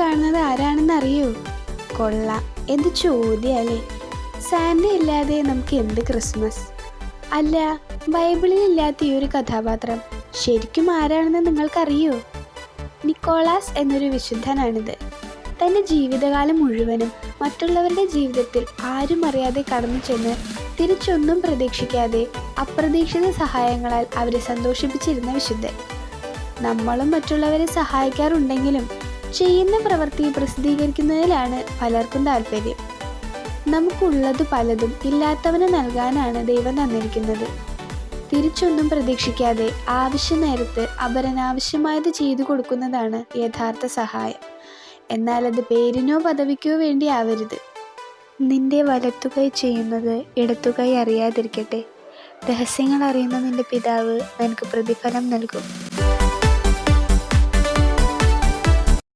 കാണുന്നത് ആരാണെന്ന് അറിയോ? കൊള്ളാം, എന്ത് ചോദ്യമല്ലേ. സാന്റ ഇല്ലാതെ നമുക്ക് എന്ത് ക്രിസ്മസ്? അല്ല, ബൈബിളിൽ ഇല്ലാത്ത ഈ ഒരു കഥാപാത്രം ശരിക്കും ആരാണെന്ന് നിങ്ങൾക്കറിയോ? നിക്കോളാസ് എന്നൊരു വിശുദ്ധനാണിത്. തൻ്റെ ജീവിതകാലം മുഴുവനും മറ്റുള്ളവരുടെ ജീവിതത്തിൽ ആരും അറിയാതെ കടന്നു ചെന്ന് തിരിച്ചൊന്നും പ്രതീക്ഷിക്കാതെ അപ്രതീക്ഷിത സഹായങ്ങളാൽ അവരെ സന്തോഷിപ്പിച്ചിരുന്ന വിശുദ്ധൻ. നമ്മളും മറ്റുള്ളവരെ സഹായിക്കാറുണ്ടെങ്കിലും ചെയ്യുന്ന പ്രവൃത്തി പ്രസിദ്ധീകരിക്കുന്നതിലാണ് പലർക്കും താല്പര്യം. നമുക്കുള്ളത് പലതും ഇല്ലാത്തവന് നൽകാനാണ് ദൈവം തന്നിരിക്കുന്നത്. തിരിച്ചൊന്നും പ്രതീക്ഷിക്കാതെ ആവശ്യ നേരത്ത് അപരനാവശ്യമായത് ചെയ്തു കൊടുക്കുന്നതാണ് യഥാർത്ഥ സഹായം. എന്നാൽ അത് പേരിനോ പദവിക്കോ വേണ്ടി ആവരുത്. നിന്റെ വലത്തുകൈ ചെയ്യുന്നത് ഇടത്തുകൈ അറിയാതിരിക്കട്ടെ. രഹസ്യങ്ങൾ അറിയുന്ന നിന്റെ പിതാവ് നിനക്ക് പ്രതിഫലം നൽകും.